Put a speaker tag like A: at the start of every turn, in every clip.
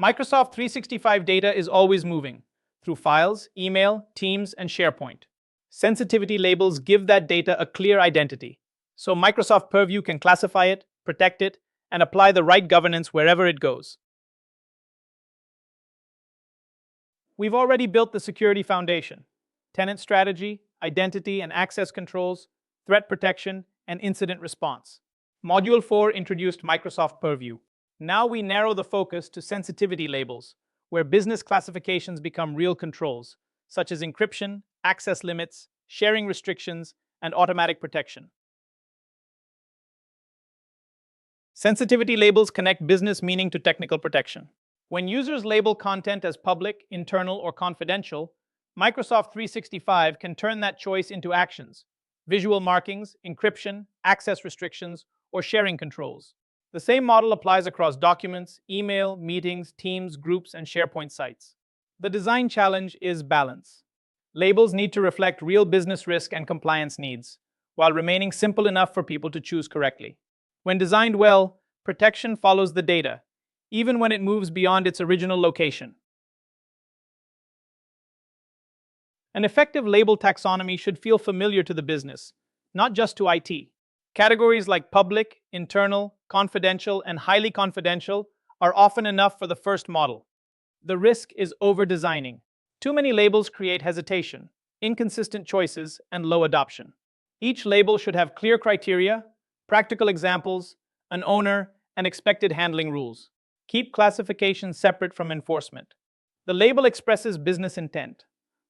A: Microsoft 365 data is always moving through files, email, Teams, and SharePoint. Sensitivity labels give that data a clear identity, so Microsoft Purview can classify it, protect it, and apply the right governance wherever it goes. We've already built the security foundation: tenant strategy, identity and access controls, threat protection, and incident response. Module 4 introduced Microsoft Purview. Now we narrow the focus to sensitivity labels, where business classifications become real controls, such as encryption, access limits, sharing restrictions, and automatic protection. Sensitivity labels connect business meaning to technical protection. When users label content as public, internal, or confidential, Microsoft 365 can turn that choice into actions: visual markings, encryption, access restrictions, or sharing controls. The same model applies across documents, email, meetings, Teams, groups, and SharePoint sites. The design challenge is balance. Labels need to reflect real business risk and compliance needs, while remaining simple enough for people to choose correctly. When designed well, protection follows the data, even when it moves beyond its original location. An effective label taxonomy should feel familiar to the business, not just to IT. Categories like public, internal, confidential, and highly confidential are often enough for the first model. The risk is over-designing. Too many labels create hesitation, inconsistent choices, and low adoption. Each label should have clear criteria, practical examples, an owner, and expected handling rules. Keep classification separate from enforcement. The label expresses business intent.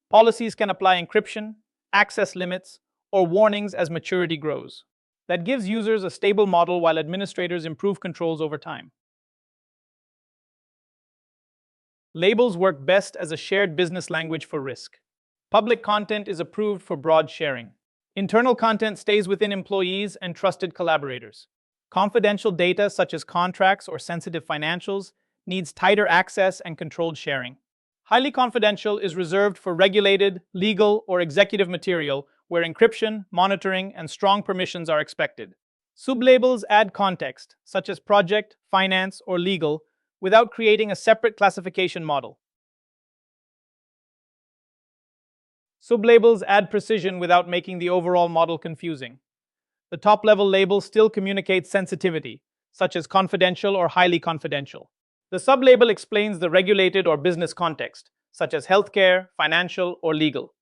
A: Policies can apply encryption, access limits, or warnings as maturity grows. That gives users a stable model while administrators improve controls over time. Labels work best as a shared business language for risk. Public content is approved for broad sharing. Internal content stays within employees and trusted collaborators. Confidential data such as contracts or sensitive financials needs tighter access and controlled sharing. Highly confidential is reserved for regulated, legal, or executive material where encryption, monitoring, and strong permissions are expected. Sublabels add context, such as project, finance, or legal, without creating a separate classification model. Sublabels add precision without making the overall model confusing. The top-level label still communicates sensitivity, such as confidential or highly confidential. The sublabel explains the regulated or business context, such as healthcare, financial, or legal.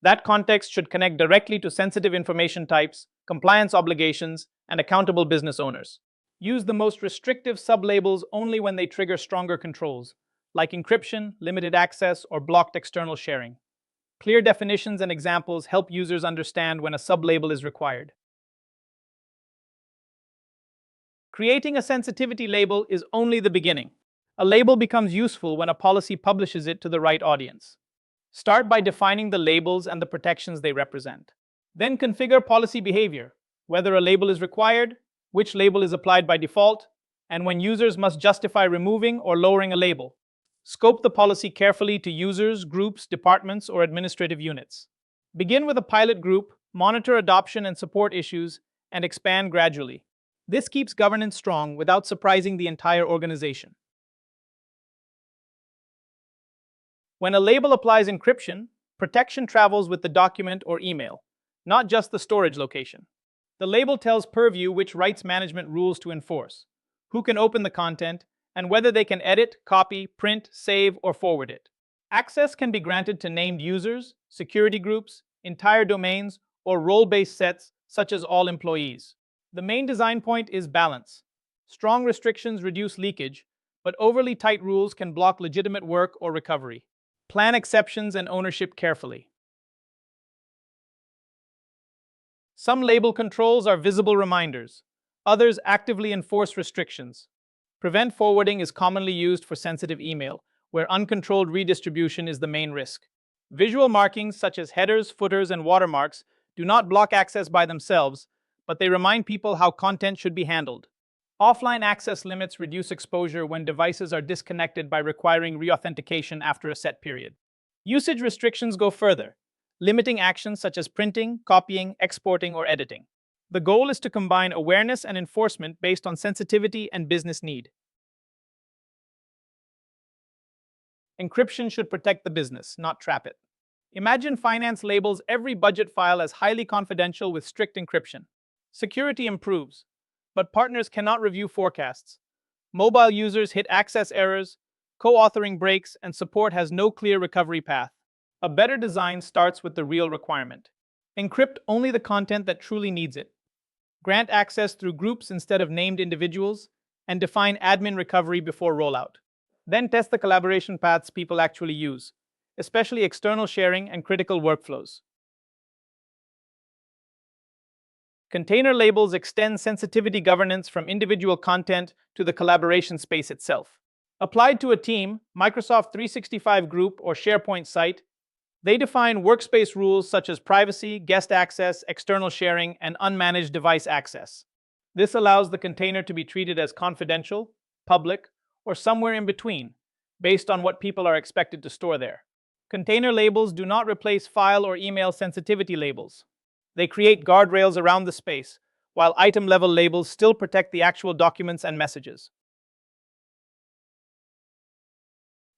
A: That context should connect directly to sensitive information types, compliance obligations, and accountable business owners. Use the most restrictive sublabels only when they trigger stronger controls, like encryption, limited access, or blocked external sharing. Clear definitions and examples help users understand when a sublabel is required. Creating a sensitivity label is only the beginning. A label becomes useful when a policy publishes it to the right audience. Start by defining the labels and the protections they represent. Then configure policy behavior, whether a label is required, which label is applied by default, and when users must justify removing or lowering a label. Scope the policy carefully to users, groups, departments, or administrative units. Begin with a pilot group, monitor adoption and support issues, and expand gradually. This keeps governance strong without surprising the entire organization. When a label applies encryption, protection travels with the document or email, not just the storage location. The label tells Purview which rights management rules to enforce, who can open the content, and whether they can edit, copy, print, save, or forward it. Access can be granted to named users, security groups, entire domains, or role-based sets such as all employees. The main design point is balance. Strong restrictions reduce leakage, but overly tight rules can block legitimate work or recovery. Plan exceptions and ownership carefully. Some label controls are visible reminders. Others actively enforce restrictions. Prevent forwarding is commonly used for sensitive email, where uncontrolled redistribution is the main risk. Visual markings such as headers, footers, and watermarks do not block access by themselves, but they remind people how content should be handled. Offline access limits reduce exposure when devices are disconnected by requiring reauthentication after a set period. Usage restrictions go further, limiting actions such as printing, copying, exporting, or editing. The goal is to combine awareness and enforcement based on sensitivity and business need. Encryption should protect the business, not trap it. Imagine finance labels every budget file as highly confidential with strict encryption. Security improves, but partners cannot review forecasts. Mobile users hit access errors, co-authoring breaks, and support has no clear recovery path. A better design starts with the real requirement. Encrypt only the content that truly needs it. Grant access through groups instead of named individuals, and define admin recovery before rollout. Then test the collaboration paths people actually use, especially external sharing and critical workflows. Container labels extend sensitivity governance from individual content to the collaboration space itself. Applied to a team, Microsoft 365 group, or SharePoint site, they define workspace rules such as privacy, guest access, external sharing, and unmanaged device access. This allows the container to be treated as confidential, public, or somewhere in between, based on what people are expected to store there. Container labels do not replace file or email sensitivity labels. They create guardrails around the space, while item-level labels still protect the actual documents and messages.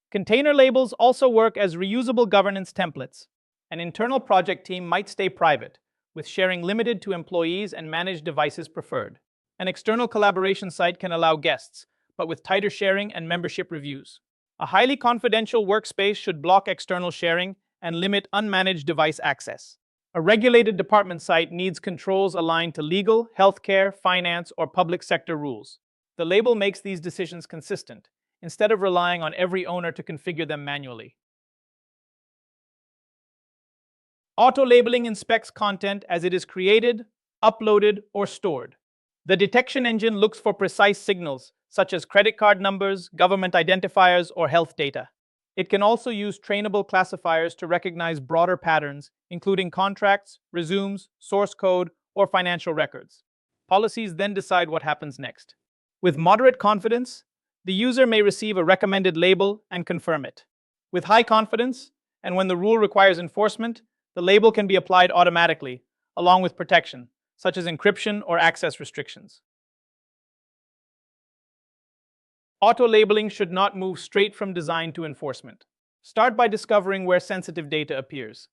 A: Container labels also work as reusable governance templates. An internal project team might stay private, with sharing limited to employees and managed devices preferred. An external collaboration site can allow guests, but with tighter sharing and membership reviews. A highly confidential workspace should block external sharing and limit unmanaged device access. A regulated department site needs controls aligned to legal, healthcare, finance, or public sector rules. The label makes these decisions consistent, instead of relying on every owner to configure them manually. Auto-labeling inspects content as it is created, uploaded, or stored. The detection engine looks for precise signals, such as credit card numbers, government identifiers, or health data. It can also use trainable classifiers to recognize broader patterns, including contracts, resumes, source code, or financial records. Policies then decide what happens next. With moderate confidence, the user may receive a recommended label and confirm it. With high confidence, and when the rule requires enforcement, the label can be applied automatically, along with protection, such as encryption or access restrictions. Auto-labeling should not move straight from design to enforcement. Start by discovering where sensitive data appears.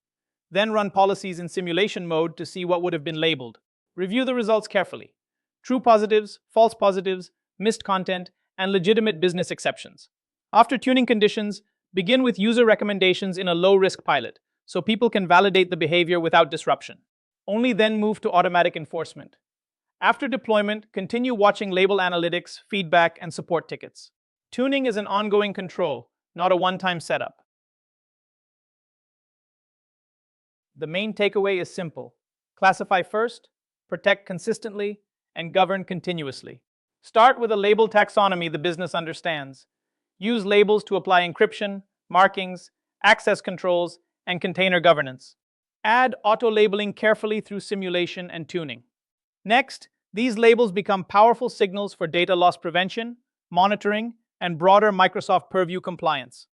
A: Then run policies in simulation mode to see what would have been labeled. Review the results carefully. True positives, false positives, missed content, and legitimate business exceptions. After tuning conditions, begin with user recommendations in a low-risk pilot, so people can validate the behavior without disruption. Only then move to automatic enforcement. After deployment, continue watching label analytics, feedback, and support tickets. Tuning is an ongoing control, not a one-time setup. The main takeaway is simple. Classify first, protect consistently, and govern continuously. Start with a label taxonomy the business understands. Use labels to apply encryption, markings, access controls, and container governance. Add auto-labeling carefully through simulation and tuning. Next, these labels become powerful signals for data loss prevention, monitoring, and broader Microsoft Purview compliance.